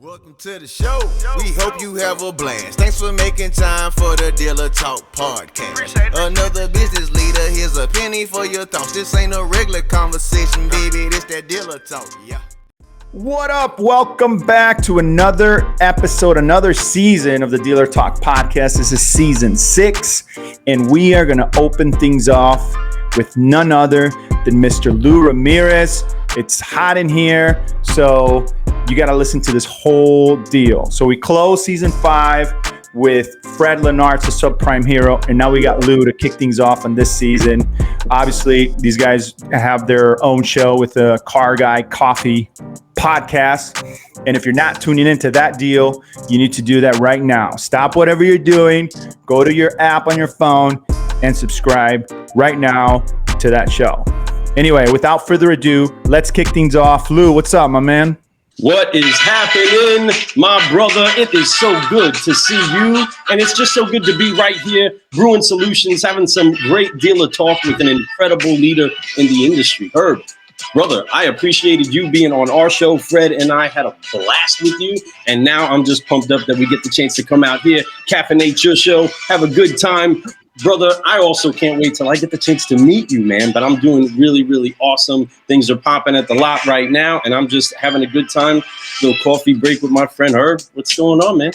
Welcome to the show. We hope you have a blast. Thanks for making time for the Dealer Talk podcast. Another business leader, here's a penny for your thoughts. This ain't a regular conversation, baby. This that Dealer Talk. Yeah. What up? Welcome back to another episode, another season of the Dealer Talk podcast. This is season 6, and we are going to open things off with none other than Mr. Lou Ramirez. It's hot in here, so you got to listen to this whole deal. So we closed season 5 with Fred Lenart's a subprime hero, and now we got Lou to kick things off on this season. Obviously, these guys have their own show with the Car Guy Coffee podcast. And if you're not tuning into that deal, you need to do that right now. Stop whatever you're doing, go to your app on your phone, and subscribe right now to that show. Anyway, without further ado, let's kick things off. Lou, what's up, my man? What is happening, my brother? It is so good to see you. And it's just so good to be right here, Brewing Solutions, having some great dealer talk with an incredible leader in the industry. Herb, brother, I appreciated you being on our show. Fred and I had a blast with you. And now I'm just pumped up that we get the chance to come out here, caffeinate your show, have a good time. Brother, I also can't wait till I get the chance to meet you, man. But I'm doing really, really awesome. Things are popping at the lot right now, and I'm just having a good time. Little coffee break with my friend Herb. What's going on, man?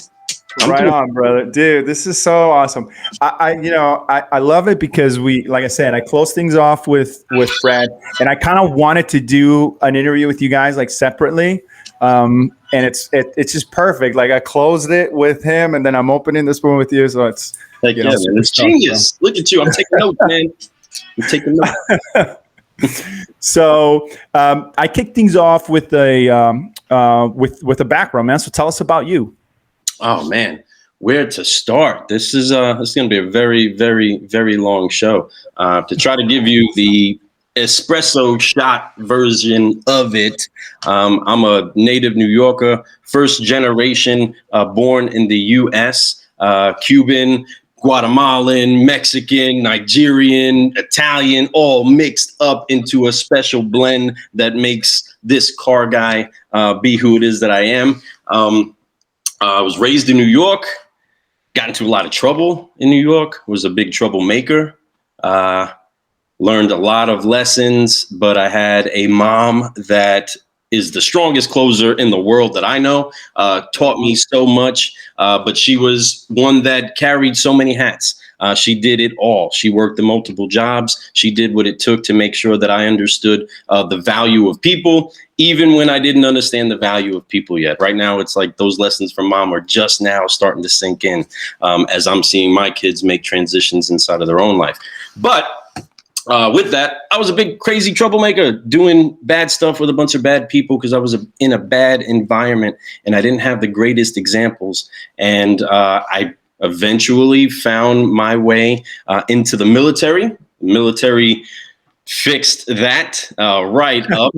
Right on, brother. Dude, this is so awesome. I love it because like I said, I closed things off with Fred, and I kind of wanted to do an interview with you guys like separately. And it's just perfect. Like I closed it with him, and then I'm opening this one with you, so it's. Like, man, it's genius. So. Look at you. I'm taking notes, man. I'm taking notes. So I kicked things off with a background, man. So tell us about you. Oh man, where to start? This is going to be a very, very, very long show. To try to give you the espresso shot version of it. I'm a native New Yorker, first generation, born in the U.S., Cuban, Guatemalan, Mexican, Nigerian, Italian, all mixed up into a special blend that makes this car guy be who it is that I am. I was raised in New York, got into a lot of trouble in New York, was a big troublemaker, learned a lot of lessons, but I had a mom that is the strongest closer in the world that I know, taught me so much, but she was one that carried so many hats. She did it all. She worked the multiple jobs. She did what it took to make sure that I understood the value of people, even when I didn't understand the value of people yet. Right now, it's like those lessons from mom are just now starting to sink in as I'm seeing my kids make transitions inside of their own life. But with that, I was a big crazy troublemaker doing bad stuff with a bunch of bad people because I was in a bad environment and I didn't have the greatest examples. And I eventually found my way into the military. The military fixed that right up.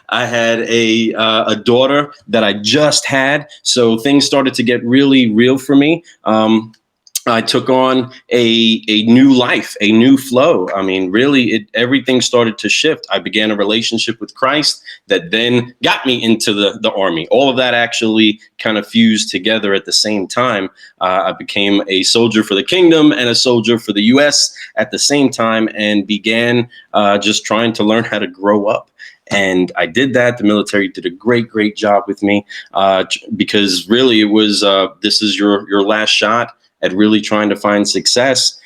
I had a daughter that I just had. So things started to get really real for me. I took on a new life, a new flow. I mean, really, everything started to shift. I began a relationship with Christ that then got me into the Army. All of that actually kind of fused together at the same time. I became a soldier for the kingdom and a soldier for the U.S. at the same time and began just trying to learn how to grow up. And I did that. The military did a great job with me because really it was this is your last shot at really trying to find success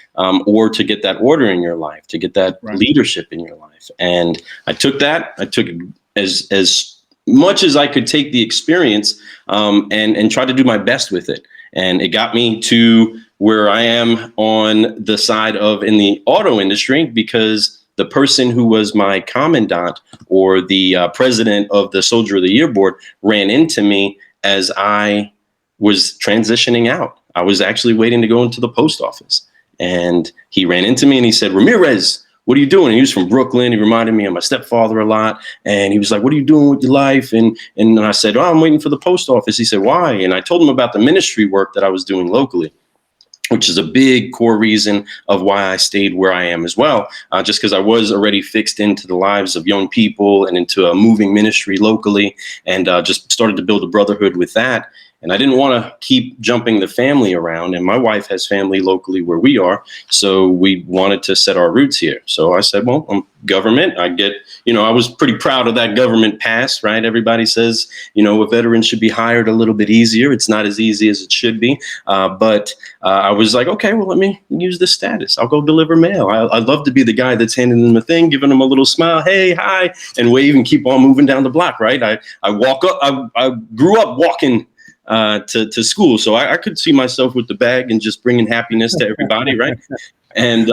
or to get that order in your life, to get that leadership in your life. And I took that. I took as much as I could take the experience and try to do my best with it. And it got me to where I am on the side of in the auto industry because the person who was my commandant or the president of the Soldier of the Year board ran into me as I was transitioning out. I was actually waiting to go into the post office and he ran into me and he said, "Ramirez, what are you doing?" And he was from Brooklyn. He reminded me of my stepfather a lot. And he was like, "What are you doing with your life?" And I said, "Oh, I'm waiting for the post office." He said, "Why?" And I told him about the ministry work that I was doing locally. which is a big core reason of why I stayed where I am as well. Just because I was already fixed into the lives of young people and into a moving ministry locally, and just started to build a brotherhood with that. And I didn't want to keep jumping the family around. And my wife has family locally where we are. So we wanted to set our roots here. So I said, well, I'm government. I was pretty proud of that government pass, right? Everybody says, a veteran should be hired a little bit easier. It's not as easy as it should be. But I was like, okay, well, let me use this status. I'll go deliver mail. I love to be the guy that's handing them a thing, giving them a little smile. Hey, hi, and wave and keep on moving down the block, right? I walk up. I grew up walking to school. So I could see myself with the bag and just bringing happiness to everybody. Right. And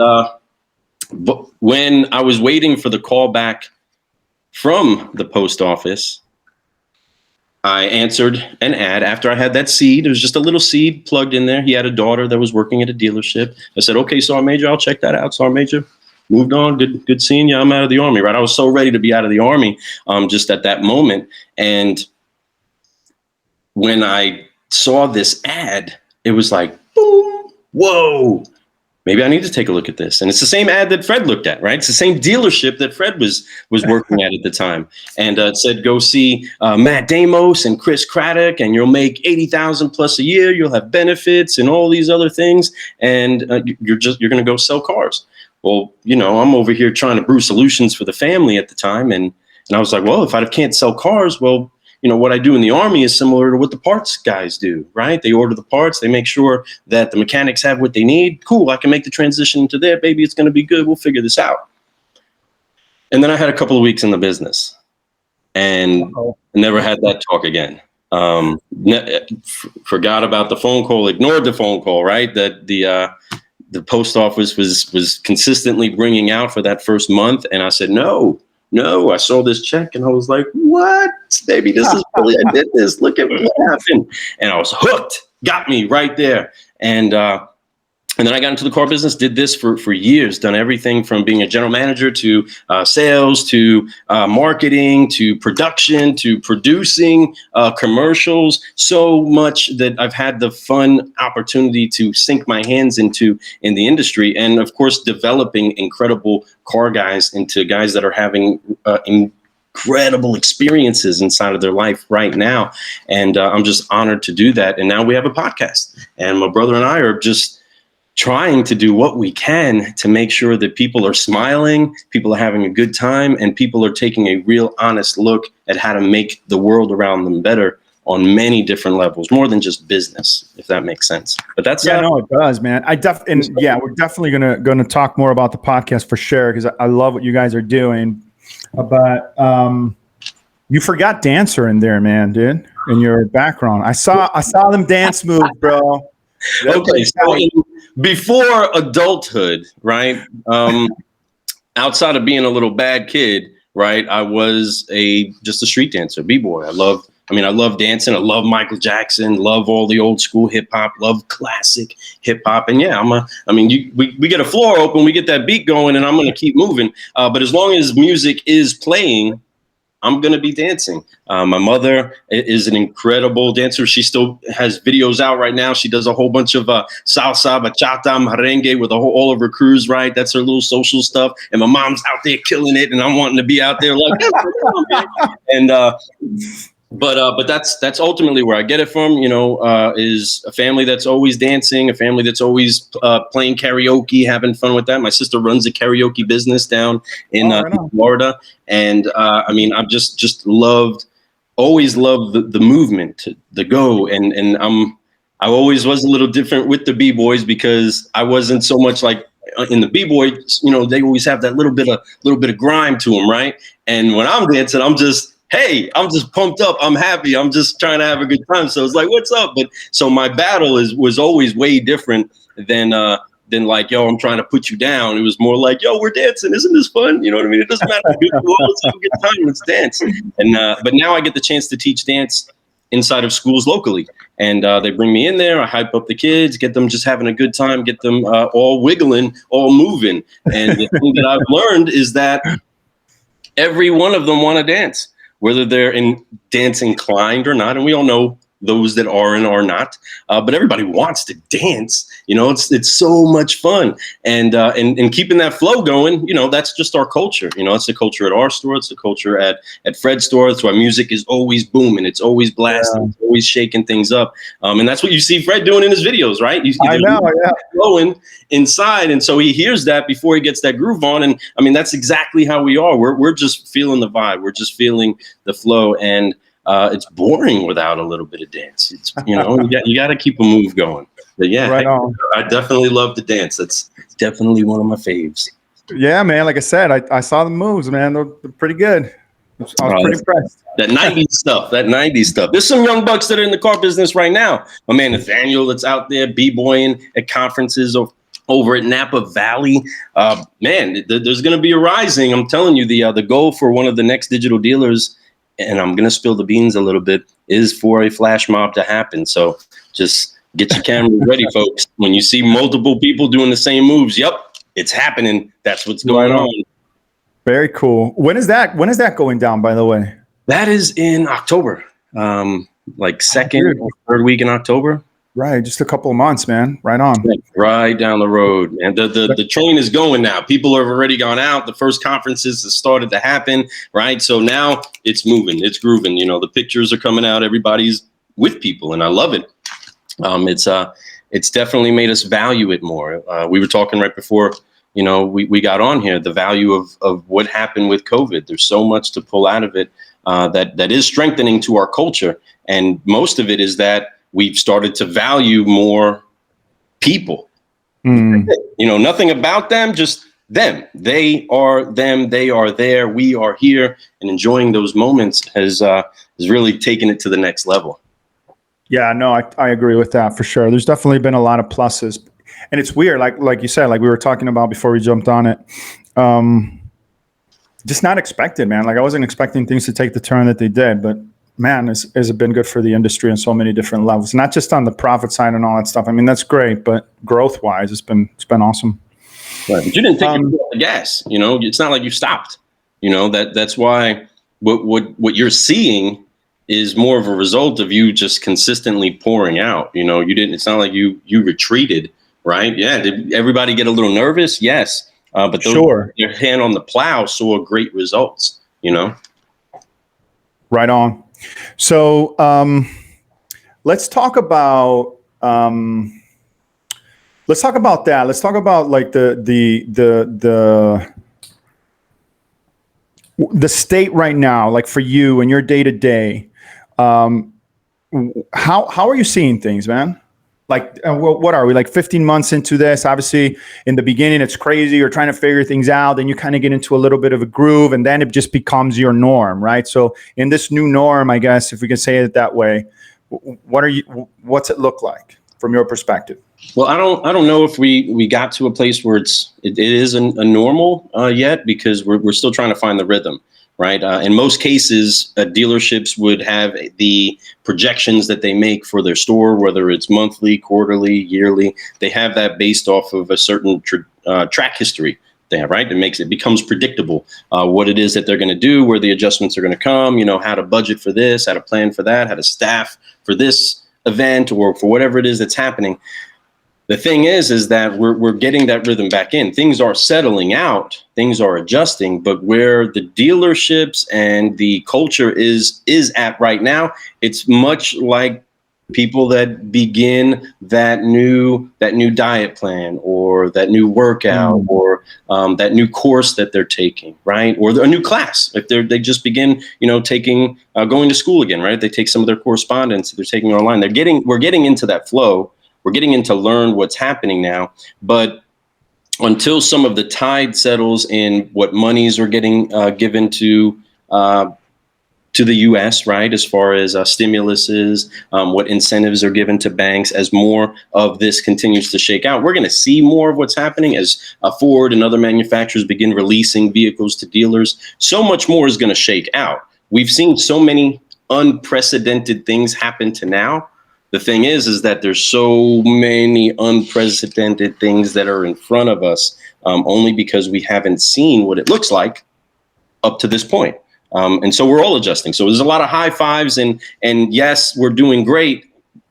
but when I was waiting for the call back from the post office, I answered an ad after I had that seed. It was just a little seed plugged in there. He had a daughter that was working at a dealership. I said, okay, Sergeant Major, I'll check that out. Sergeant Major, moved on. Good seeing you. I'm out of the Army. Right. I was so ready to be out of the Army just at that moment. And when I saw this ad, it was like, boom, whoa, maybe I need to take a look at this. And it's the same ad that Fred looked at, right? It's the same dealership that Fred was working at the time. And it said, go see Matt Damos and Chris Craddock, and you'll make $80,000 plus a year. You'll have benefits and all these other things. And you're going to go sell cars. Well, I'm over here trying to brew solutions for the family at the time. And I was like, well, if I can't sell cars, well, what I do in the Army is similar to what the parts guys do, right? They order the parts. They make sure that the mechanics have what they need. Cool. I can make the transition to there. Baby, it's going to be good. We'll figure this out. And then I had a couple of weeks in the business and never had that talk again. Forgot about the phone call, ignored the phone call, right? That the post office was consistently bringing out for that first month. And I said, no, I saw this check and I was like, what? Baby, this is really, I did this. Look at what happened. And I was hooked, got me right there. And then I got into the car business, did this for years, done everything from being a general manager to sales, to marketing, to production, to producing commercials, so much that I've had the fun opportunity to sink my hands into in the industry. And of course, developing incredible car guys into guys that are having incredible experiences inside of their life right now. And I'm just honored to do that. And now we have a podcast, and my brother and I are just trying to do what we can to make sure that people are smiling, people are having a good time, and people are taking a real honest look at how to make the world around them better on many different levels, more than just business, if that makes sense. But that's no, it does, man. We're definitely gonna talk more about the podcast for sure, because I love what you guys are doing. But you forgot dancer in there, man, dude, in your background. I saw them dance move, bro. Okay, so before adulthood, right? Outside of being a little bad kid, right? I was just a street dancer, b-boy. I love dancing. I love Michael Jackson. Love all the old school hip hop. Love classic hip hop. And yeah, we get a floor open, we get that beat going, and I'm gonna keep moving. But as long as music is playing, I'm going to be dancing. My mother is an incredible dancer. She still has videos out right now. She does a whole bunch of salsa, bachata, merengue with all of her crews, right? That's her little social stuff. And my mom's out there killing it, and I'm wanting to be out there like, and but that's ultimately where I get it from, is a family that's always dancing, a family that's always playing karaoke, having fun with that. My sister runs a karaoke business down in Florida. And I've just always loved the movement, the go. And I always was a little different with the B-boys, because I wasn't so much like in the B-boys, they always have that little bit of grime to them, right? And when I'm dancing, I'm just pumped up. I'm happy. I'm just trying to have a good time. So it's like, what's up? But so my battle was always way different than like, yo, I'm trying to put you down. It was more like, yo, we're dancing. Isn't this fun? You know what I mean? It doesn't matter. Let's have a good time. Let's dance. And but now I get the chance to teach dance inside of schools locally. And they bring me in there. I hype up the kids, get them just having a good time, get them all wiggling, all moving. And the thing that I've learned is that every one of them want to dance, whether they're in dance inclined or not. And we all know those that are and are not. But everybody wants to dance. It's so much fun, and keeping that flow going. That's just our culture. It's the culture at our store. It's the culture at Fred's store. That's why music is always booming. It's always blasting. It's always shaking things up. And that's what you see Fred doing in his videos, right? I know, yeah. Flowing inside, and so he hears that before he gets that groove on. And I mean, that's exactly how we are. We're just feeling the vibe. We're just feeling the flow, and it's boring without a little bit of dance. It's you got to keep a move going. But yeah, right on. I definitely love to dance. That's definitely one of my faves. Yeah, man. Like I said, I saw the moves, man. They're pretty good. I was pretty impressed. That 90s stuff. There's some young bucks that are in the car business right now. My man Nathaniel that's out there b-boying at conferences over at Napa Valley. Man, there's going to be a rising. I'm telling you, the goal for one of the next digital dealers, and I'm going to spill the beans a little bit, is for a flash mob to happen. So just get your cameras ready, folks. When you see multiple people doing the same moves, yep, it's happening. That's what's going on. Very cool. When is that going down, by the way? That is in October, like second or third week in October. Right, just a couple of months, man. Right on. Right down the road, and the train is going now. People have already gone out. The first conferences have started to happen, right? So now it's moving, it's grooving. The pictures are coming out. Everybody's with people, and I love it. It's definitely made us value it more. We were talking right before we got on here, the value of what happened with COVID. There's so much to pull out of it that is strengthening to our culture, and most of it is that we've started to value more people. Nothing about them, just them. They are them. They are there. We are here, and enjoying those moments has really taken it to the next level. Yeah, no, I agree with that for sure. There's definitely been a lot of pluses, and it's weird, like you said, like we were talking about before we jumped on it. Just not expected, man. Like I wasn't expecting things to take the turn that they did, but man, has been good for the industry on so many different levels, not just on the profit side and all that stuff. I mean, that's great, but growth wise, it's been awesome. Right. But you didn't take your foot off the gas, it's not like you stopped, that's why what you're seeing is more of a result of you just consistently pouring out. It's not like you retreated, right? Yeah. Did everybody get a little nervous? Yes. But sure, your hand on the plow saw great results, Right on. So let's talk about that. Let's talk about like the state right now, like for you and your day to day. How are you seeing things, man? Like, what are we, like 15 months into this? Obviously, in the beginning, it's crazy. You're trying to figure things out. Then you kind of get into a little bit of a groove, and then it just becomes your norm, right? So in this new norm, I guess, if we can say it that way, what's it look like from your perspective? Well, I don't know if we got to a place where it isn't a normal yet, because we're still trying to find the rhythm. Right. In most cases, dealerships would have the projections that they make for their store, whether it's monthly, quarterly, yearly. They have that based off of a certain track history they have. Right. It becomes predictable what it is that they're going to do, where the adjustments are going to come, how to budget for this, how to plan for that, how to staff for this event or for whatever it is that's happening. The thing is that we're getting that rhythm back in. Things are settling out, things are adjusting, but where the dealerships and the culture is at right now, it's much like people that begin that new diet plan or that new workout or that new course that they're taking, right? Or a new class. If they just begin, taking going to school again, right? They take some of their correspondence, they're taking online. We're getting into that flow. We're getting in to learn what's happening now, but until some of the tide settles in what monies are getting given to the U.S., right, as far as stimuluses, what incentives are given to banks, as more of this continues to shake out, we're going to see more of what's happening as Ford and other manufacturers begin releasing vehicles to dealers. So much more is going to shake out. We've seen so many unprecedented things happen to now. The thing is that there's so many unprecedented things that are in front of us, only because we haven't seen what it looks like up to this point. And so we're all adjusting. So there's a lot of high fives and yes, we're doing great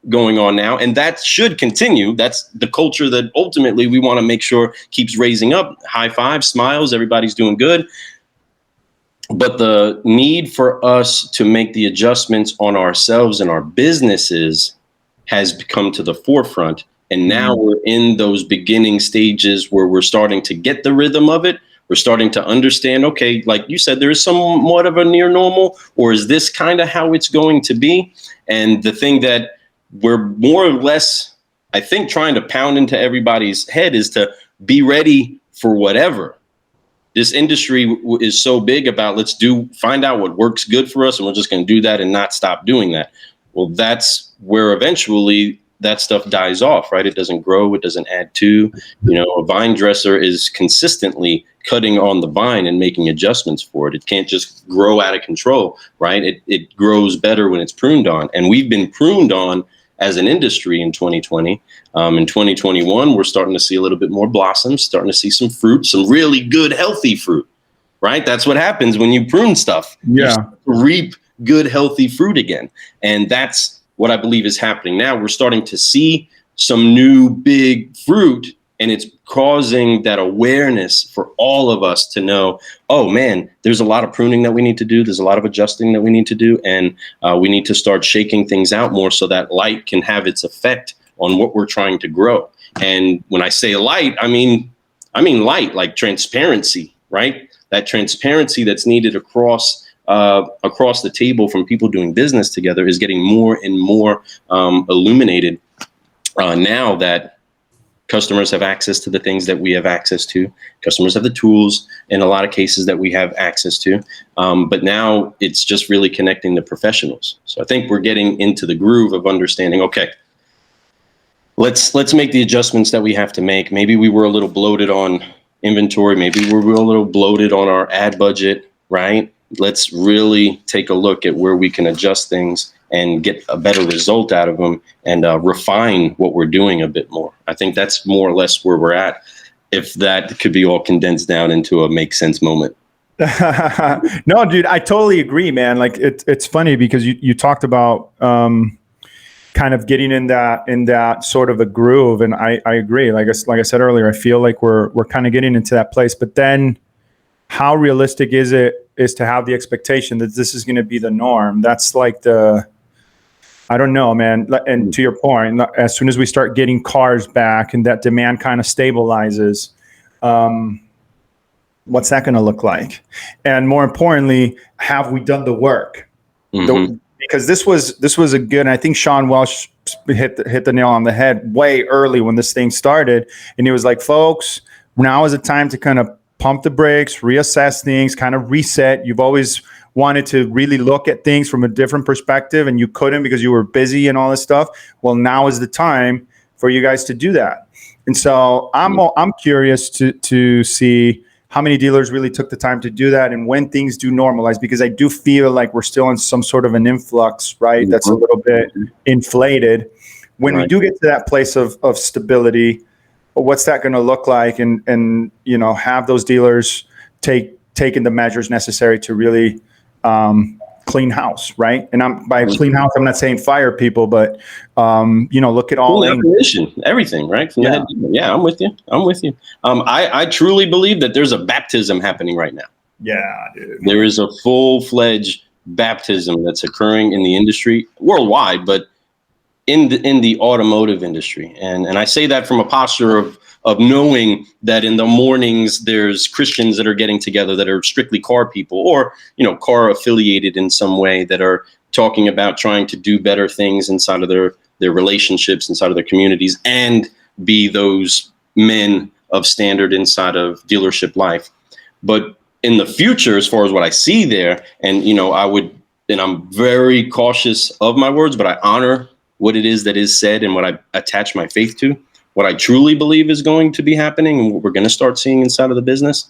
going on now. And that should continue. That's the culture that ultimately we want to make sure keeps raising up. High fives, smiles, everybody's doing good. But the need for us to make the adjustments on ourselves and our businesses has come to the forefront. And now we're in those beginning stages where we're starting to get the rhythm of it. We're starting to understand, okay, like you said, there is somewhat of a near normal, or is this kind of how it's going to be? And the thing that we're more or less, I think, trying to pound into everybody's head is to be ready for whatever. This industry is so big about find out what works good for us, and we're just going to do that and not stop doing that. Well, that's where eventually that stuff dies off, right? It doesn't grow. It doesn't add to. A vine dresser is consistently cutting on the vine and making adjustments for it. It can't just grow out of control, right? It grows better when it's pruned on. And we've been pruned on as an industry in 2020. In 2021, we're starting to see a little bit more blossoms, starting to see some fruit, some really good, healthy fruit, right? That's what happens when you prune stuff. Yeah. You reap good, healthy fruit again. And that's what I believe is happening now. We're starting to see some new big fruit, and it's causing that awareness for all of us to know, oh man, there's a lot of pruning that we need to do. There's a lot of adjusting that we need to do. And we need to start shaking things out more so that light can have its effect on what we're trying to grow. And when I say light, I mean light, like transparency, right? That transparency that's needed across the table from people doing business together is getting more and more illuminated now that customers have access to the things that we have access to. Customers have the tools in a lot of cases that we have access to. But now it's just really connecting the professionals. So I think we're getting into the groove of understanding, okay, let's make the adjustments that we have to make. Maybe we were a little bloated on inventory. Maybe we were a little bloated on our ad budget, right? Let's really take a look at where we can adjust things and get a better result out of them and refine what we're doing a bit more. I think that's more or less where we're at, if that could be all condensed down into a make sense moment. No, dude, I totally agree, man. Like it's funny because you talked about kind of getting in that sort of a groove, and I agree. Like I said earlier, I feel like we're kind of getting into that place. But then, how realistic is to have the expectation that this is going to be the norm? That's like I don't know, man. And to your point, as soon as we start getting cars back and that demand kind of stabilizes, what's that going to look like? And more importantly, have we done the work? Mm-hmm. Because this was a good, and I think Sean Welsh hit the nail on the head way early when this thing started. And he was like, folks, now is the time to kind of pump the brakes, reassess things, kind of reset. You've always wanted to really look at things from a different perspective, and you couldn't because you were busy and all this stuff. Well, now is the time for you guys to do that. And so I'm curious to see how many dealers really took the time to do that and when things do normalize, because I do feel like we're still in some sort of an influx, right? That's a little bit inflated. When we do get to that place of stability, what's that going to look like? And have those dealers taken the measures necessary to really clean house, right? And by clean house, I'm not saying fire people, but look at all everything, right? From yeah, I'm with you. I truly believe that there's a baptism happening right now. Yeah, dude. There is a full-fledged baptism that's occurring in the industry worldwide, but in the automotive industry. And I say that from a posture of knowing that in the mornings there's Christians that are getting together that are strictly car people or, car affiliated in some way, that are talking about trying to do better things inside of their relationships, inside of their communities, and be those men of standard inside of dealership life. But in the future, as far as what I see there, and, I'm very cautious of my words, but I honor what it is that is said and what I attach my faith to. What I truly believe is going to be happening and what we're going to start seeing inside of the business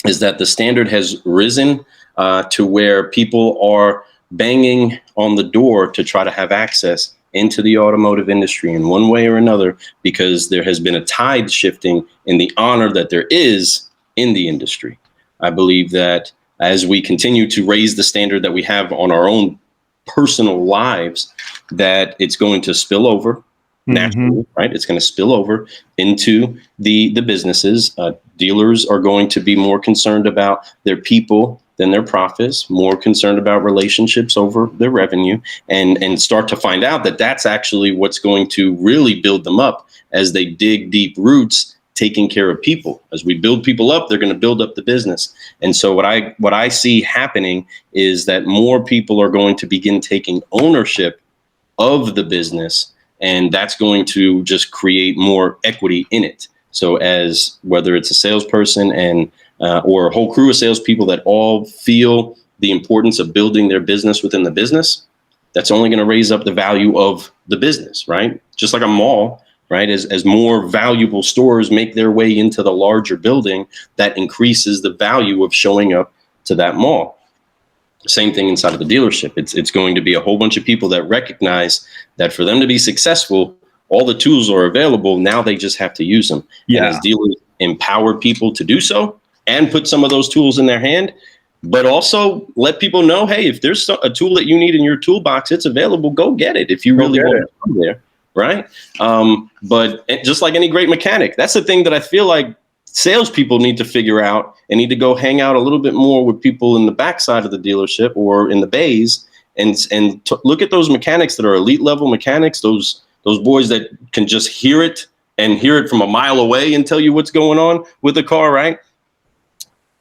is that the standard has risen to where people are banging on the door to try to have access into the automotive industry in one way or another, because there has been a tide shifting in the honor that there is in the industry. I believe that as we continue to raise the standard that we have on our own personal lives, that it's going to spill over naturally, right? It's going to spill over into the businesses. Dealers are going to be more concerned about their people than their profits, more concerned about relationships over their revenue, and start to find out that that's actually what's going to really build them up as they dig deep roots, taking care of people. As we build people up, they're going to build up the business. And so what I see happening is that more people are going to begin taking ownership of the business, and that's going to just create more equity in it. So as whether it's a salesperson and or a whole crew of salespeople that all feel the importance of building their business within the business, that's only going to raise up the value of the business, right? Just like a mall, right? As more valuable stores make their way into the larger building, that increases the value of showing up to that mall. Same thing inside of the dealership. It's going to be a whole bunch of people that recognize that for them to be successful, all the tools are available. Now they just have to use them. Yeah. And as dealers empower people to do so and put some of those tools in their hand, but also let people know, hey, if there's a tool that you need in your toolbox, it's available. Go get it if you really want to come there, right? But just like any great mechanic, that's the thing that I feel like salespeople need to figure out and need to go hang out a little bit more with people in the backside of the dealership or in the bays and look at those mechanics that are elite level mechanics, those boys that can just hear it from a mile away and tell you what's going on with the car, right?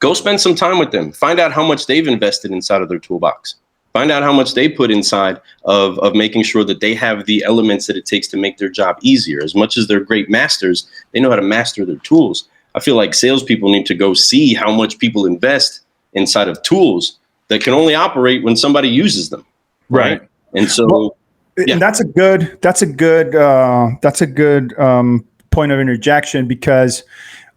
Go spend some time with them. Find out how much they've invested inside of their toolbox. Find out how much they put inside of making sure that they have the elements that it takes to make their job easier. As much as they're great masters, they know how to master their tools. I feel like salespeople need to go see how much people invest inside of tools that can only operate when somebody uses them. Right. And so, and that's a good point of interjection, because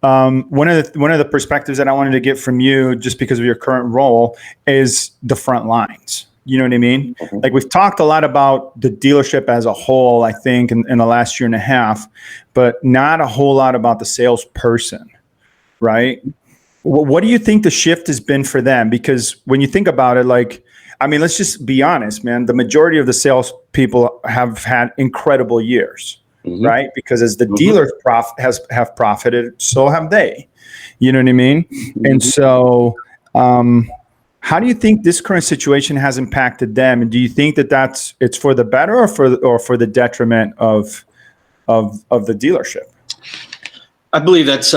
one of the perspectives that I wanted to get from you, just because of your current role, is the front lines. You know what I mean? Mm-hmm. Like, we've talked a lot about the dealership as a whole, I think, in the last year and a half, but not a whole lot about the salesperson, right? What do you think the shift has been for them? Because when you think about it, like, I mean, let's just be honest, man. The majority of the salespeople have had incredible years. Mm-hmm. Right? Because as the dealers have profited, so have they. You know what I mean? Mm-hmm. And so, how do you think this current situation has impacted them? And do you think that it's for the better or for the detriment of the dealership? I believe that's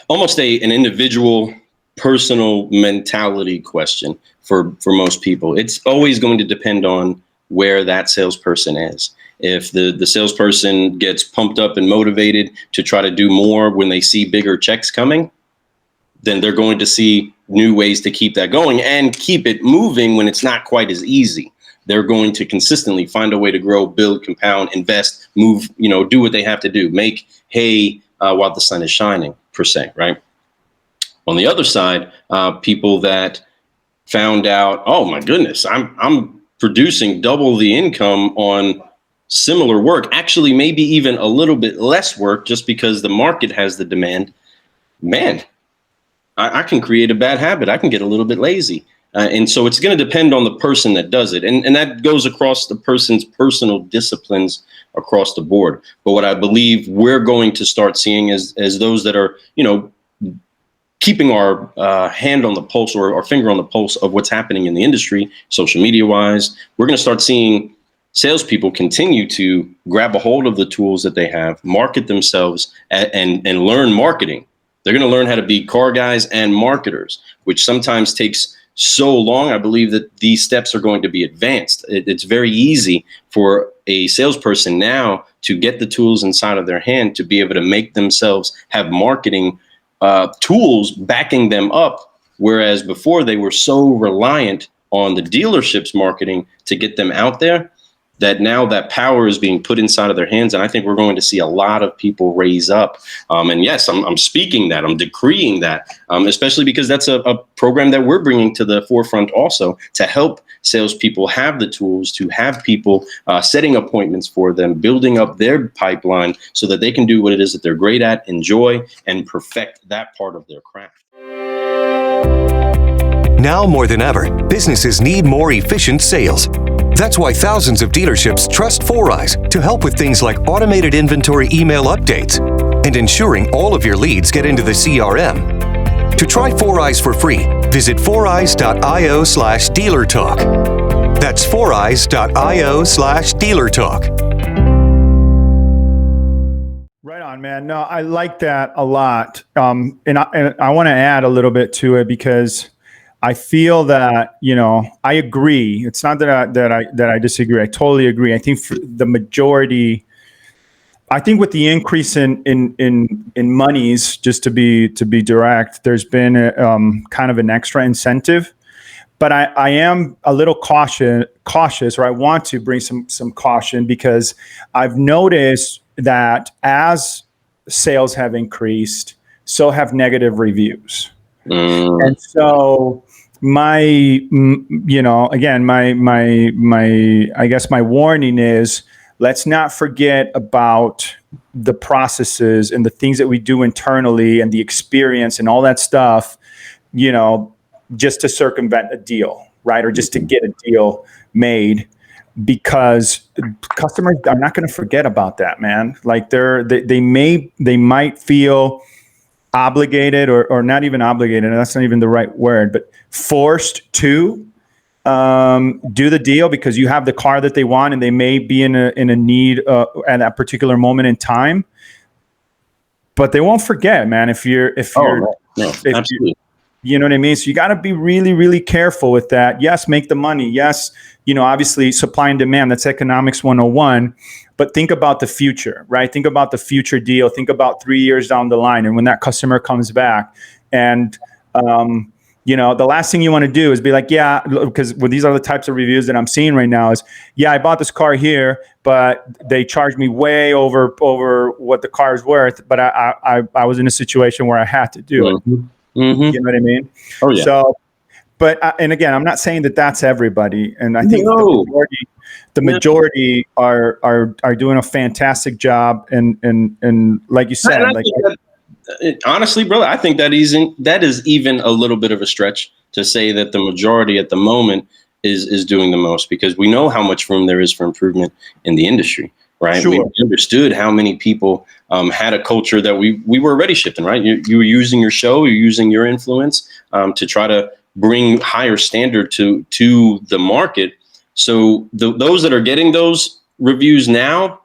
almost an individual, personal mentality question for most people. It's always going to depend on where that salesperson is. If the salesperson gets pumped up and motivated to try to do more when they see bigger checks coming, then they're going to see new ways to keep that going and keep it moving when it's not quite as easy. They're going to consistently find a way to grow, build, compound, invest, move, do what they have to do, make hay while the sun is shining, per se, right? On the other side, people that found out, oh my goodness, I'm producing double the income on similar work, actually maybe even a little bit less work, just because the market has the demand. Man, I can create a bad habit. I can get a little bit lazy. And so it's going to depend on the person that does it. And that goes across the person's personal disciplines across the board. But what I believe we're going to start seeing is those that are, keeping our hand on the pulse or our finger on the pulse of what's happening in the industry, social media wise, we're going to start seeing salespeople continue to grab a hold of the tools that they have, market themselves, and learn marketing. They're going to learn how to be car guys and marketers, which sometimes takes so long. I believe that these steps are going to be advanced. It's very easy for a salesperson now to get the tools inside of their hand to be able to make themselves have marketing tools backing them up, whereas before they were so reliant on the dealership's marketing to get them out there, that now that power is being put inside of their hands. And I think we're going to see a lot of people raise up. And yes, I'm speaking that, I'm decreeing that, especially because that's a program that we're bringing to the forefront also, to help salespeople have the tools, to have people setting appointments for them, building up their pipeline so that they can do what it is that they're great at, enjoy, and perfect that part of their craft. Now more than ever, businesses need more efficient sales. That's why thousands of dealerships trust 4Eyes to help with things like automated inventory email updates and ensuring all of your leads get into the CRM. To try 4Eyes for free, visit 4eyes.io/dealertalk. That's 4eyes.io/dealertalk. Right on, man. No, I like that a lot. And I want to add a little bit to it because I feel that, I agree. It's not that I disagree. I totally agree. I think for the majority, I think with the increase in monies, just to be direct, there's been kind of an extra incentive. But I am a little cautious, or I want to bring some caution because I've noticed that as sales have increased, so have negative reviews. And so I guess my warning is, let's not forget about the processes and the things that we do internally and the experience and all that stuff, just to circumvent a deal, right? Or just to get a deal made, because customers are not going to forget about that, man. Like they might feel obligated or not even obligated, and that's not even the right word, but forced to do the deal because you have the car that they want and they may be in a need at that particular moment in time. But they won't forget, man, if you're absolutely. You know what I mean? So you got to be really, really careful with that. Yes, make the money. Yes, obviously supply and demand, that's economics 101. But think about the future, right? Think about the future deal. Think about 3 years down the line. And when that customer comes back and, the last thing you want to do is be like, yeah, because these are the types of reviews that I'm seeing right now is, yeah, I bought this car here, but they charged me way over what the car is worth. But I was in a situation where I had to do it. Mm-hmm. You know what I mean? Oh, yeah. So, but, and again, I'm not saying that that's everybody. And I think the majority are doing a fantastic job. And like you said, honestly, brother, I think that is even a little bit of a stretch to say that the majority at the moment is doing the most, because we know how much room there is for improvement in the industry, right? Sure. We understood how many people had a culture that we were already shifting, right? You were using your show, you're using your influence to try to bring higher standard to the market. So those that are getting those reviews now,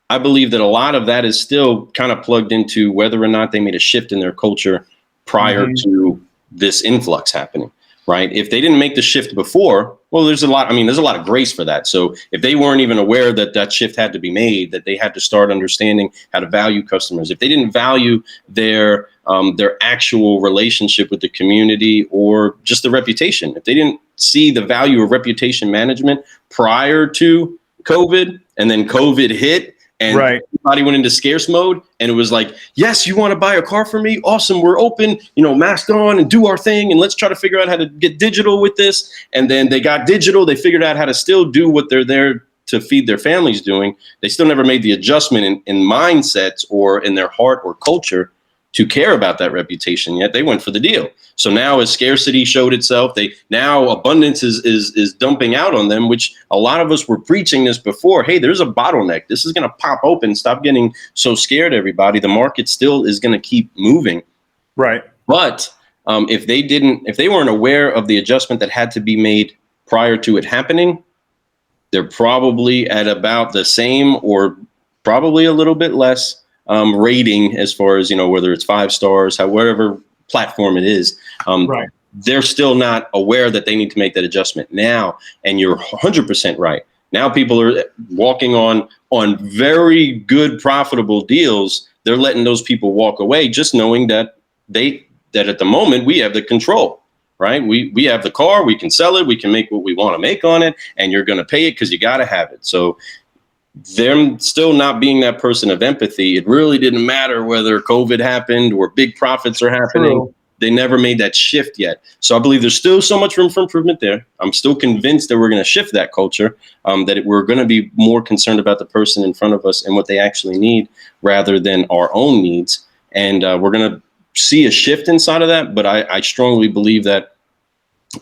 I believe that a lot of that is still kind of plugged into whether or not they made a shift in their culture prior to this influx happening, right? If they didn't make the shift before, well, there's a lot of grace for that. So if they weren't even aware that shift had to be made, that they had to start understanding how to value customers, if they didn't value their actual relationship with the community or just the reputation, if they didn't see the value of reputation management prior to COVID, and then COVID hit, and everybody went into scarce mode, and it was like, yes, you want to buy a car from me? Awesome. We're open, mask on and do our thing. And let's try to figure out how to get digital with this. And then they got digital. They figured out how to still do what they're there to feed their families doing. They still never made the adjustment in mindsets or in their heart or culture to care about that reputation, yet they went for the deal. So now as scarcity showed itself, now abundance is dumping out on them, which a lot of us were preaching this before. Hey, there's a bottleneck. This is going to pop open. Stop getting so scared, everybody. The market still is going to keep moving. Right. But if they weren't aware of the adjustment that had to be made prior to it happening, they're probably at about the same or probably a little bit less rating, as far as, whether it's 5 stars, whatever platform it is. They're still not aware that they need to make that adjustment now. And you're 100% right. Now people are walking on very good, profitable deals. They're letting those people walk away, just knowing that at the moment we have the control, right? We have the car, we can sell it, we can make what we want to make on it, and you're going to pay it because you got to have it. So them still not being that person of empathy, it really didn't matter whether COVID happened or big profits are happening. True. They never made that shift yet. So I believe there's still so much room for improvement there. I'm still convinced that we're going to shift that culture, that we're going to be more concerned about the person in front of us and what they actually need rather than our own needs. And we're going to see a shift inside of that. But I strongly believe that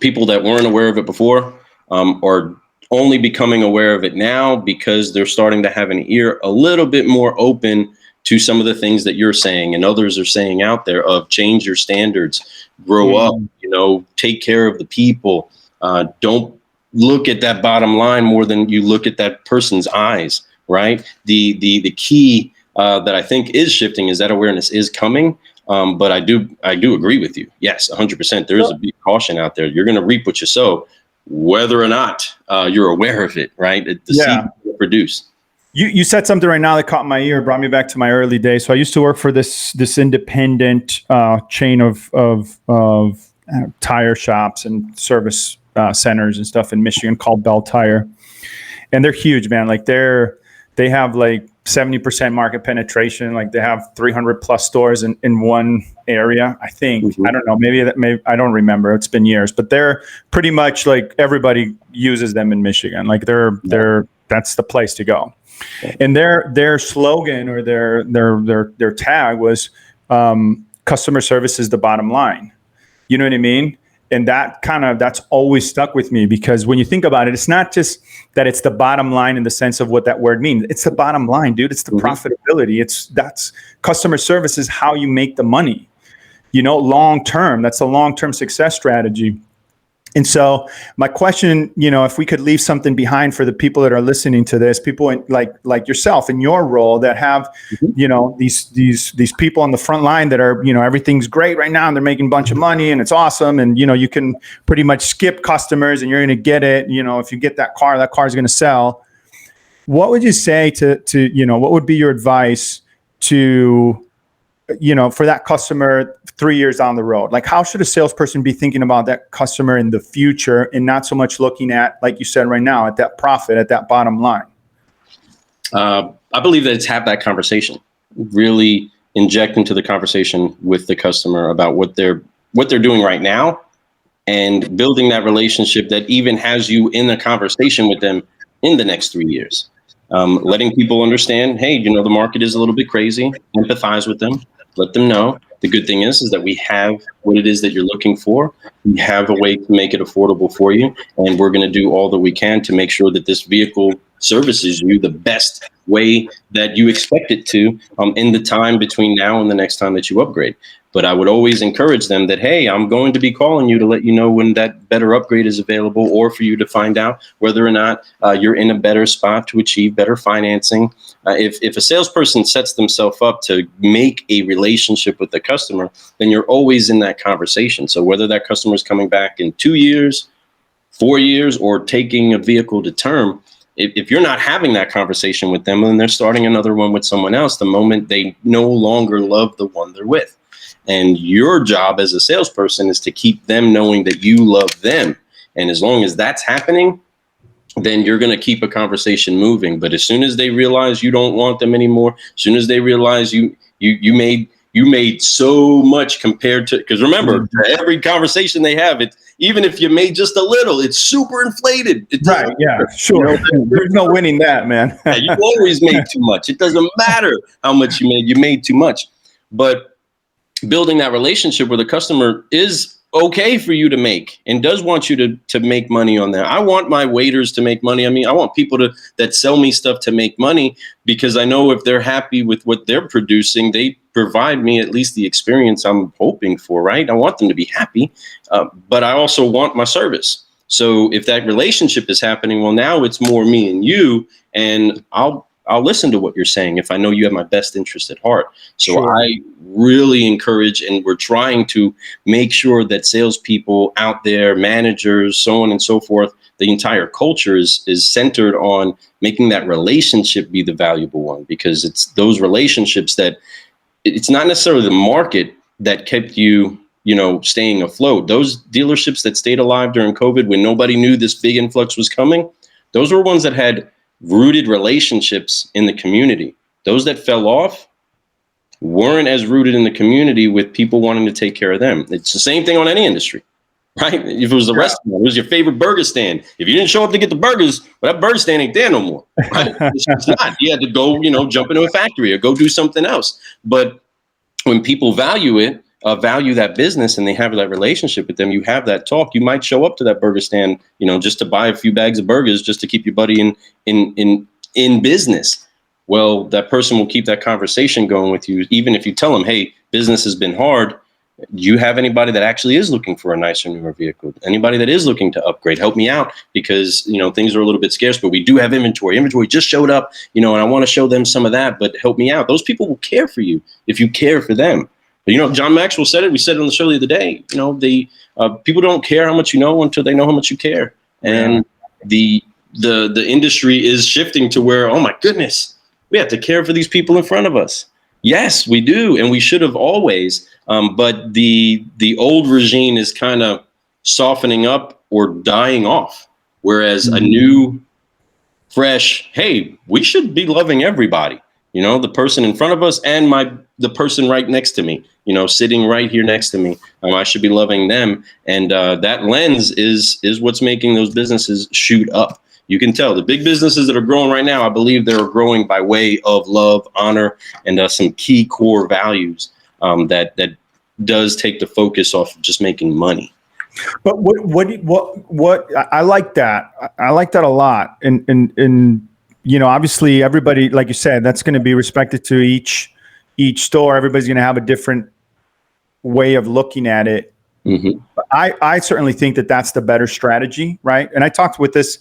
people that weren't aware of it before are only becoming aware of it now because they're starting to have an ear a little bit more open to some of the things that you're saying and others are saying out there of change your standards, grow up, take care of the people. Don't look at that bottom line more than you look at that person's eyes, right? The key that I think is shifting is that awareness is coming. But I do agree with you. Yes, 100%. There is a big caution out there. You're going to reap what you sow, whether or not you're aware of it, right? The seed you produce. You said something right now that caught my ear, brought me back to my early days. So I used to work for this independent chain of tire shops and service centers and stuff in Michigan called Bell Tire, and they're huge, man. Like they have like 70% market penetration. Like they have 300 plus stores in one area, I think. Mm-hmm. I don't know. Maybe I don't remember. It's been years, but they're pretty much like everybody uses them in Michigan. Like they're that's the place to go. And their slogan or their tag was customer service is the bottom line. You know what I mean? And that's always stuck with me, because when you think about it, it's not just that it's the bottom line in the sense of what that word means. It's the bottom line, dude. It's the profitability. That's customer service is how you make the money, long term. That's a long-term success strategy. And so my question, if we could leave something behind for the people that are listening to this, people like yourself in your role that have, these people on the front line that are, everything's great right now and they're making a bunch of money and it's awesome. And, you can pretty much skip customers and you're going to get it. If you get that car is going to sell. What would you say to what would be your advice to, for that customer 3 years down the road? Like, how should a salesperson be thinking about that customer in the future and not so much looking at, like you said right now, at that profit, at that bottom line? I believe that it's have that conversation, really inject into the conversation with the customer about what they're doing right now, and building that relationship that even has you in the conversation with them in the next 3 years. Letting people understand, hey, the market is a little bit crazy, empathize with them, let them know. The good thing is that we have what it is that you're looking for. We have a way to make it affordable for you. And we're going to do all that we can to make sure that this vehicle services you the best way that you expect it to in the time between now and the next time that you upgrade. But I would always encourage them that, hey, I'm going to be calling you to let you know when that better upgrade is available, or for you to find out whether or not you're in a better spot to achieve better financing. If a salesperson sets themselves up to make a relationship with the customer, then you're always in that conversation. So whether that customer is coming back in 2 years, 4 years, or taking a vehicle to term, if you're not having that conversation with them, then they're starting another one with someone else the moment they no longer love the one they're with. And your job as a salesperson is to keep them knowing that you love them. And as long as that's happening, then you're going to keep a conversation moving. But as soon as they realize you don't want them anymore, as soon as they realize you made so much compared to, because remember, every conversation they have, it's, even if you made just a little, it's super inflated. Right. Yeah, sure. There's no winning that, man. Yeah, you always made too much. It doesn't matter how much you made too much. But building that relationship where the customer is okay for you to make and does want you to make money on that. I want my waiters to make money. I mean, I want people that sell me stuff to make money, because I know if they're happy with what they're producing, they provide me at least the experience I'm hoping for, right? I want them to be happy, but I also want my service. So if that relationship is happening, well, now it's more me and you, and I'll listen to what you're saying if I know you have my best interest at heart. So sure. I really encourage, and we're trying to make sure that salespeople out there, managers, so on and so forth, the entire culture is centered on making that relationship be the valuable one, because it's those relationships that it's not necessarily the market that kept you, staying afloat. Those dealerships that stayed alive during COVID when nobody knew this big influx was coming, those were ones that had rooted relationships in the community. Those that fell off weren't as rooted in the community with people wanting to take care of them. It's the same thing on any industry, right? If it was a restaurant, it was your favorite burger stand. If you didn't show up to get the burgers, well, that burger stand ain't there no more, right? It's not. You had to go, jump into a factory or go do something else. But when people value it, value that business and they have that relationship with them, you have that talk. You might show up to that burger stand, just to buy a few bags of burgers, just to keep your buddy in business. Well, that person will keep that conversation going with you, even if you tell them, hey, business has been hard. Do you have anybody that actually is looking for a nicer, newer vehicle? Anybody that is looking to upgrade? Help me out, because things are a little bit scarce, but we do have inventory. Inventory just showed up, and I want to show them some of that, but help me out. Those people will care for you if you care for them. But, John Maxwell said it. We said it on the show the other day. The people don't care how much you know until they know how much you care. And the industry is shifting to where, oh my goodness, we have to care for these people in front of us. Yes, we do, and we should have always. But the old regime is kind of softening up or dying off. Whereas a new, fresh, hey, we should be loving everybody. The person in front of us and the person right next to me. Sitting right here next to me. I should be loving them, and that lens is what's making those businesses shoot up. You can tell the big businesses that are growing right now, I believe they're growing by way of love, honor, and some key core values that does take the focus off of just making money. But what I like that. I like that a lot. And obviously everybody, like you said, that's going to be respected to each store. Everybody's going to have a different way of looking at it. Mm-hmm. I certainly think that that's the better strategy, right? And I talked with this,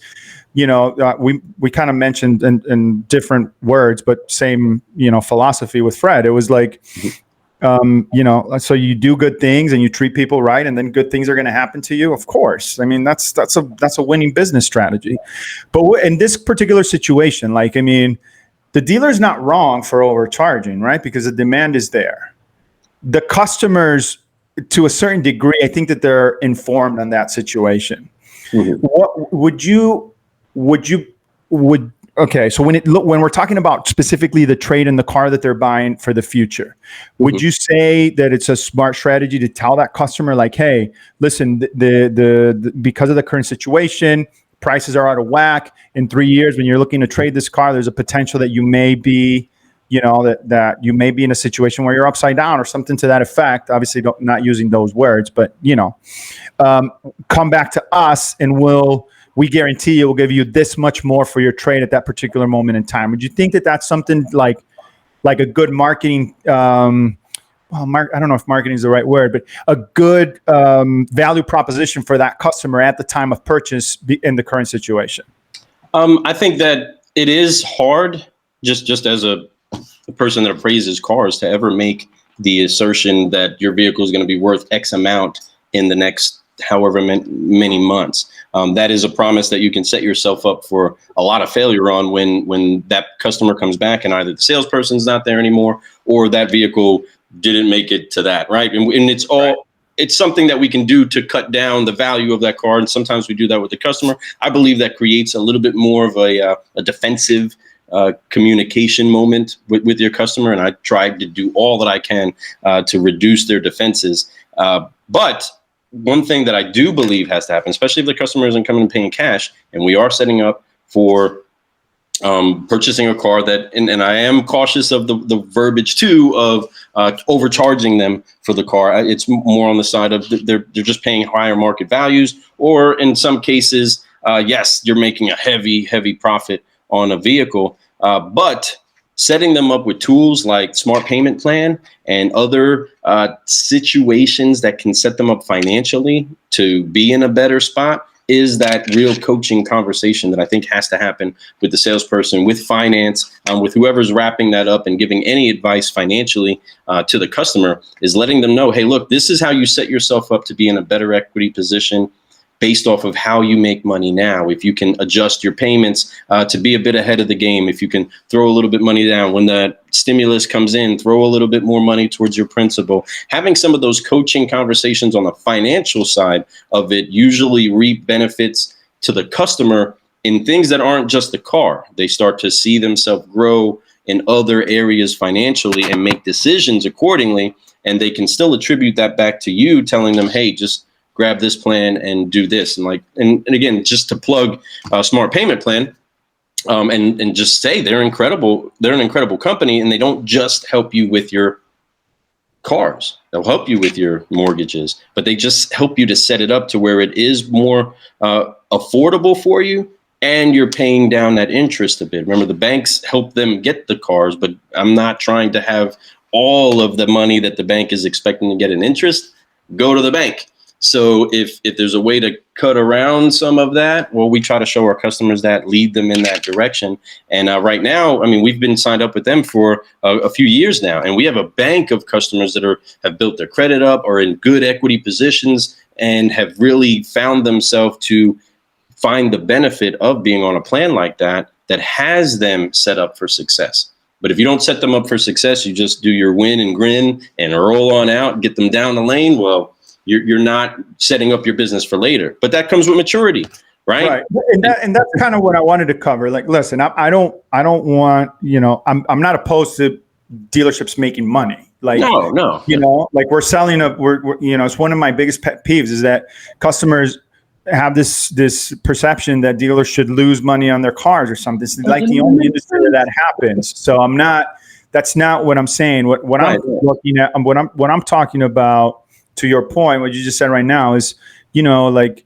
we kind of mentioned in different words, but same, philosophy with Fred. It was like, so you do good things and you treat people right, and then good things are going to happen to you. Of course. I mean, that's a winning business strategy. But in this particular situation, the dealer's not wrong for overcharging, right? Because the demand is there. The customers, to a certain degree, I think that they're informed on that situation. Mm-hmm. What okay, so when we're talking about specifically the trade in the car that they're buying for the future, would you say that it's a smart strategy to tell that customer, like, hey, listen, the because of the current situation, prices are out of whack. In 3 years, when you're looking to trade this car, there's a potential that you may be, that you may be in a situation where you're upside down or something to that effect. Obviously, not using those words, but come back to us and we guarantee you we'll give you this much more for your trade at that particular moment in time. Would you think that that's something like a good marketing, I don't know if marketing is the right word, but a good value proposition for that customer at the time of purchase in the current situation? I think that it is hard, just as a person that appraises cars, to ever make the assertion that your vehicle is going to be worth X amount in the next however many months. That is a promise that you can set yourself up for a lot of failure on when that customer comes back and either the salesperson's not there anymore or that vehicle didn't make it to that, right? And it's all, it's something that we can do to cut down the value of that car. And sometimes we do that with the customer. I believe that creates a little bit more of a defensive communication moment with your customer. And I try to do all that I can to reduce their defenses. But one thing that I do believe has to happen, especially if the customer isn't coming and paying cash, and we are setting up for purchasing a car that, and I am cautious of the verbiage too of overcharging them for the car. It's more on the side of they're just paying higher market values, or in some cases, yes, you're making a heavy profit on a vehicle, but setting them up with tools like smart payment plan and other situations that can set them up financially to be in a better spot is that real coaching conversation that I think has to happen with the salesperson, with finance, with whoever's wrapping that up and giving any advice financially to the customer, is letting them know, hey, look, this is how you set yourself up to be in a better equity position based off of how you make money now. If you can adjust your payments to be a bit ahead of the game, if you can throw a little bit money down when the stimulus comes in, throw a little bit more money towards your principal. Having some of those coaching conversations on the financial side of it usually reap benefits to the customer in things that aren't just the car. They start to see themselves grow in other areas financially and make decisions accordingly. And they can still attribute that back to you, telling them, hey, just grab this plan and do this. And again, just to plug Smart Payment Plan, and just say they're incredible. They're an incredible company, and they don't just help you with your cars. They'll help you with your mortgages, but they just help you to set it up to where it is more affordable for you, and you're paying down that interest a bit. Remember, the banks help them get the cars, but I'm not trying to have all of the money that the bank is expecting to get in interest go to the bank. So if there's a way to cut around some of that, well, we try to show our customers that, lead them in that direction. And right now, I mean, we've been signed up with them for a few years now, and we have a bank of customers that have built their credit up, are in good equity positions, and have really found themselves to find the benefit of being on a plan like that has them set up for success. But if you don't set them up for success, you just do your win and grin and roll on out, get them down the lane, well, you're not setting up your business for later. But that comes with maturity, right? Right. And that's kind of what I wanted to cover. Like, listen, I don't want, I'm not opposed to dealerships making money. Like, no, like we're selling we're it's one of my biggest pet peeves is that customers have this perception that dealers should lose money on their cars or something. It's like the only industry where that happens. So that's not what I'm saying. What I'm looking at, what I'm talking about, to your point, what you just said right now is, like,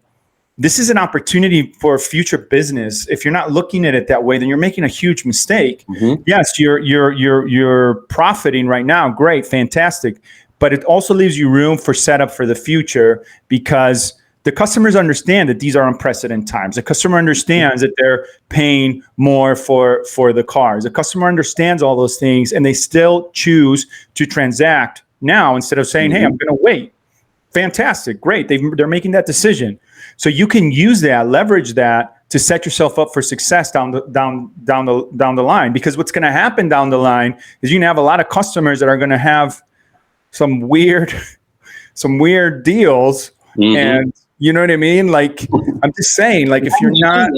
this is an opportunity for future business. If you're not looking at it that way, then you're making a huge mistake. Mm-hmm. Yes, you're profiting right now. Great, fantastic. But it also leaves you room for setup for the future, because the customers understand that these are unprecedented times. The customer understands that they're paying more for the cars. The customer understands all those things, and they still choose to transact now instead of saying, hey, I'm going to wait. Fantastic. Great. They're making that decision. So you can use that, leverage that to set yourself up for success down the line. Because what's going to happen down the line is you're going to have a lot of customers that are going to have some weird deals. Mm-hmm. And you know what I mean? Like, I'm just saying, like, if you're not...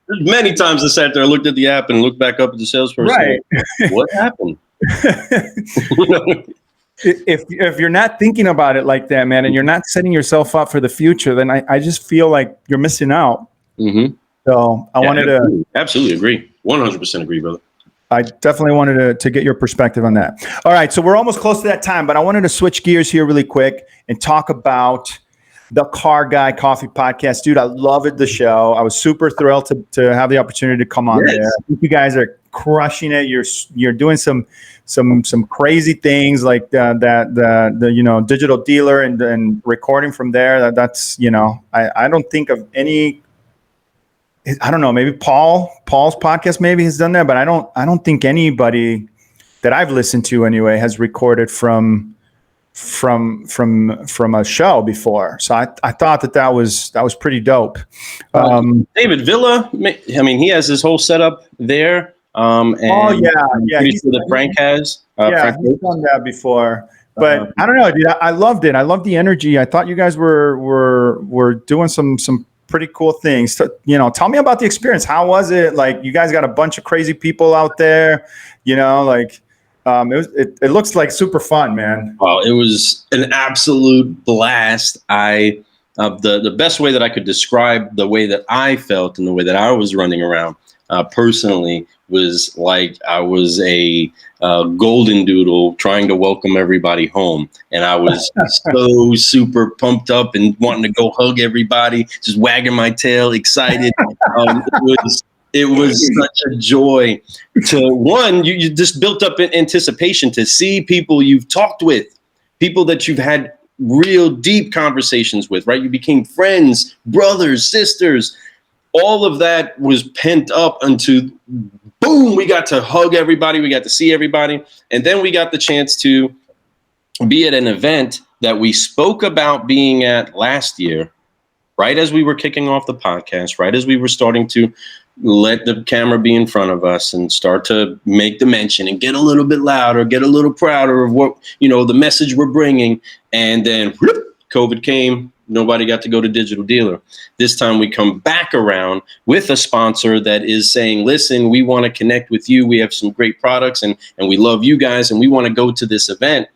Many times I sat there, looked at the app and looked back up at the salesperson. Right. Like, what happened? If you're not thinking about it like that, man, and you're not setting yourself up for the future, then I just feel like you're missing out. Mm-hmm. So I wanted to... Absolutely agree. 100% agree, brother. I definitely wanted to get your perspective on that. All right, so we're almost close to that time, but I wanted to switch gears here really quick and talk about the Car Guy Coffee Podcast. Dude, I loved the show. I was super thrilled to have the opportunity to come on there. I think you guys are crushing it. You're doing some crazy things like the digital dealer and recording from there. That's I don't think of any. I don't know. Maybe Paul's podcast maybe has done that, but I don't think anybody that I've listened to anyway has recorded from a show before. So I thought that was pretty dope. David Villa, I mean, he has his whole setup there. And he's sure that Frank has. Frank he's done that before. But I don't know, dude. I loved it. I loved the energy. I thought you guys were doing some pretty cool things. So, tell me about the experience. How was it? Like, you guys got a bunch of crazy people out there. It looks like super fun, man. Well, it was an absolute blast. The best way that I could describe the way that I felt and the way that I was running around personally was like I was a golden doodle trying to welcome everybody home. And I was so super pumped up and wanting to go hug everybody, just wagging my tail, excited. It was such a joy to you just built up in anticipation to see people you've talked with, people that you've had real deep conversations with, right? You became friends, brothers, sisters. All of that was pent up until boom, we got to hug everybody. We got to see everybody. And then we got the chance to be at an event that we spoke about being at last year, right as we were kicking off the podcast, right as we were starting to let the camera be in front of us and start to make the mention and get a little bit louder, get a little prouder of what, the message we're bringing. And then whoop, COVID came. Nobody got to go to Digital Dealer. This time we come back around with a sponsor that is saying, listen, we want to connect with you. We have some great products and we love you guys. And we want to go to this event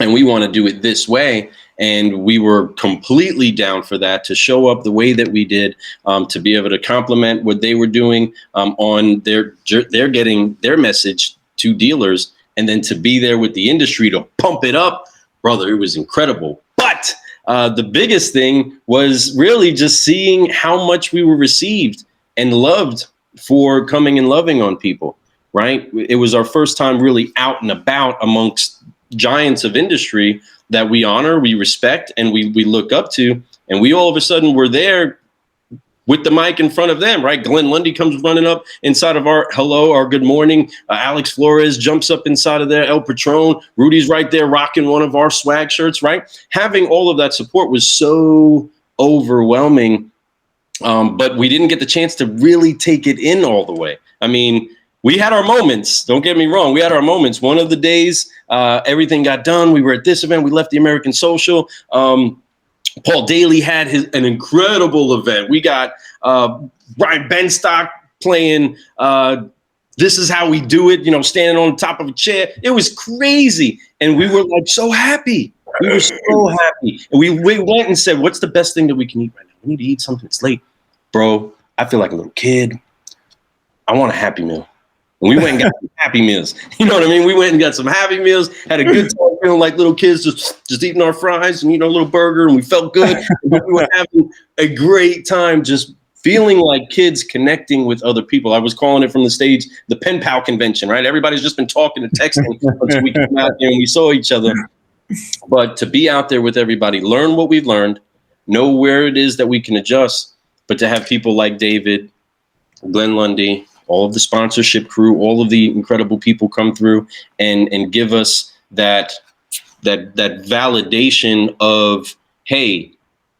and we want to do it this way. And we were completely down for that, to show up the way that we did, to be able to complement what they were doing on they're getting their message to dealers, and then to be there with the industry to pump it up brother, it was incredible. But the biggest thing was really just seeing how much we were received and loved for coming and loving on people, right? It was our first time really out and about amongst giants of industry that we honor, we respect, and we look up to. And we all of a sudden were there with the mic in front of them, right? Glenn Lundy comes running up inside of our hello, our good morning. Alex Flores jumps up inside of there. El Patron, Rudy's right there rocking one of our swag shirts, right? Having all of that support was so overwhelming, but we didn't get the chance to really take it in all the way. I mean, we had our moments. Don't get me wrong. We had our moments. One of the days, everything got done. We were at this event. We left the American Social. Paul Daly had an incredible event. We got Brian Benstock playing This Is How We Do It, standing on top of a chair. It was crazy. And we were like so happy. We were so happy. And we went and said, what's the best thing that we can eat right now? We need to eat something. It's late. Bro, I feel like a little kid. I want a Happy Meal. And we went and got some Happy Meals. You know what I mean? We went and got some Happy Meals, had a good time, feeling like little kids, just eating our fries and eating our little burger, and we felt good. We were having a great time, just feeling like kids connecting with other people. I was calling it from the stage, the Pen Pal convention, right? Everybody's just been talking and texting until we came out there and we saw each other. But to be out there with everybody, learn what we've learned, know where it is that we can adjust, but to have people like David, Glenn Lundy, all of the sponsorship crew, all of the incredible people come through and give us that validation of, hey,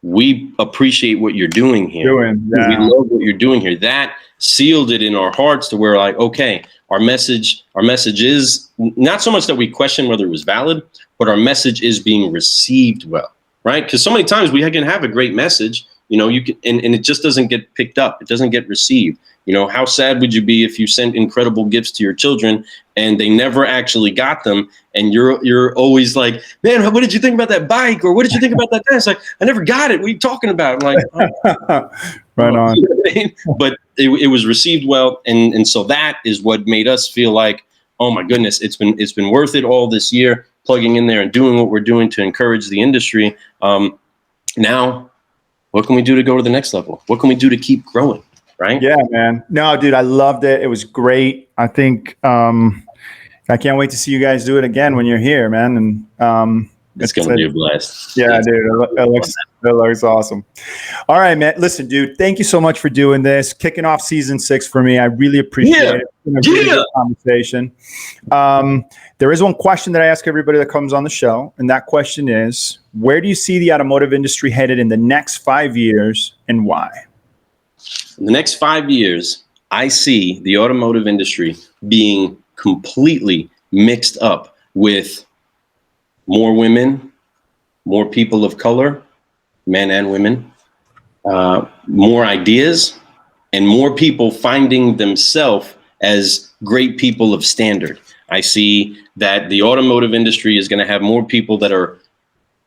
we appreciate what you're doing here. We love what you're doing here. That sealed it in our hearts to where like, okay, our message is not so much that we question whether it was valid, but our message is being received well, right? Because so many times we can have a great message, you can, and it just doesn't get picked up. It doesn't get received. How sad would you be if you sent incredible gifts to your children and they never actually got them? And you're always like, man, what did you think about that bike? Or what did you think about that dance? Like, I never got it. What are you talking about? I'm like, right on. You know what I mean? But it was received well. And so that is what made us feel like, oh my goodness, it's been worth it all this year, plugging in there and doing what we're doing to encourage the industry. Now, what can we do to go to the next level? What can we do to keep growing? Right? Yeah, man. No, dude, I loved it. It was great. I think I can't wait to see you guys do it again when you're here, man. And it's going to be a blast. Yeah, dude. It looks awesome. All right, man. Listen, dude, thank you so much for doing this. Kicking off season 6 for me. I really appreciate it. It's been a really good conversation. There is one question that I ask everybody that comes on the show, and that question is, where do you see the automotive industry headed in the next 5 years and why? In the next 5 years, I see the automotive industry being completely mixed up with more women, more people of color, men and women, more ideas, and more people finding themselves as great people of standard. I see that the automotive industry is going to have more people that are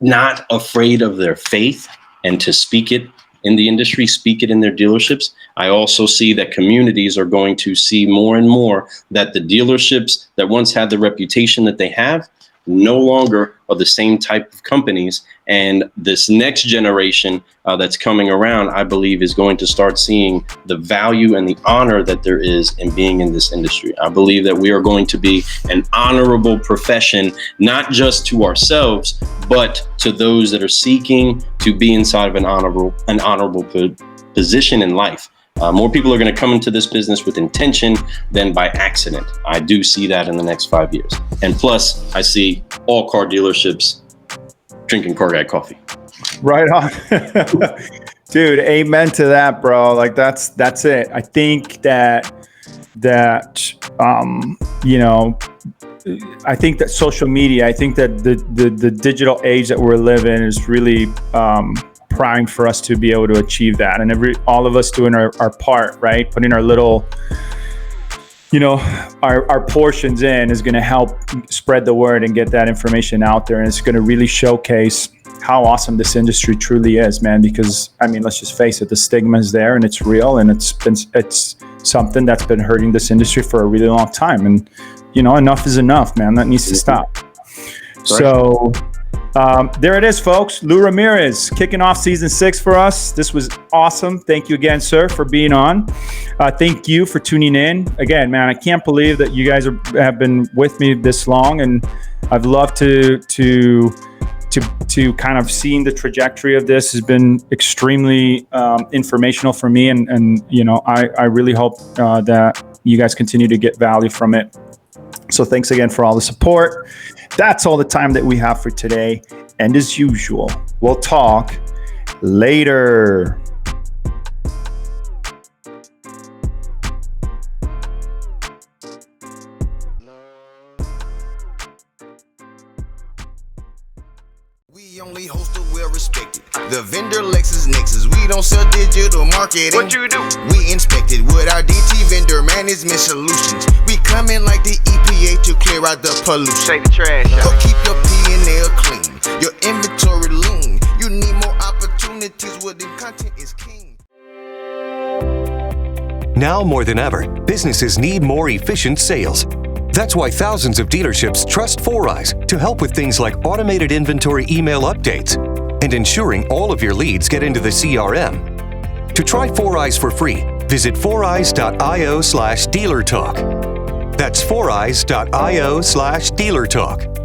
not afraid of their faith and to speak it in the industry, speak it in their dealerships. I also see that communities are going to see more and more that the dealerships that once had the reputation that they have no longer are the same type of companies. And this next generation that's coming around, I believe, is going to start seeing the value and the honor that there is in being in this industry. I believe that we are going to be an honorable profession, not just to ourselves, but to those that are seeking to be inside of an honorable position in life. More people are going to come into this business with intention than by accident. I do see that in the next 5 years. And plus, I see all car dealerships drinking Car Guy coffee. Right on. Dude, amen to that, bro. Like that's it. I think that I think that social media, I think that the digital age that we're living is really primed for us to be able to achieve that, and all of us doing our part, right? Putting our little, our portions in is going to help spread the word and get that information out there, and it's going to really showcase how awesome this industry truly is, man. Because I mean, let's just face it, the stigma is there and it's real, and it's something that's been hurting this industry for a really long time, and enough is enough, man. That needs to stop. So There it is, folks. Lou Ramirez kicking off season 6 for us. This was awesome. Thank you again, sir, for being on. Thank you for tuning in. Again, man, I can't believe that you guys have been with me this long, and I've loved to kind of seeing the trajectory of this has been extremely informational for me, and you know, I really hope that you guys continue to get value from it. So thanks again for all the support. That's all the time that we have for today. And as usual, we'll talk later. We only host a well-respected. The vendor LexisNexis. We don't sell digital marketing. What you do? We inspected with our DT vendor management solutions. We come in like the EPA to clear out the pollution. Take the trash out. Go keep your P&L clean. Your inventory lean. You need more opportunities where the content is king. Now more than ever, businesses need more efficient sales. That's why thousands of dealerships trust 4Eyes to help with things like automated inventory email updates and ensuring all of your leads get into the CRM. To try 4Eyes for free, visit 4eyes.io/dealertalk. That's 4eyes.io/dealertalk.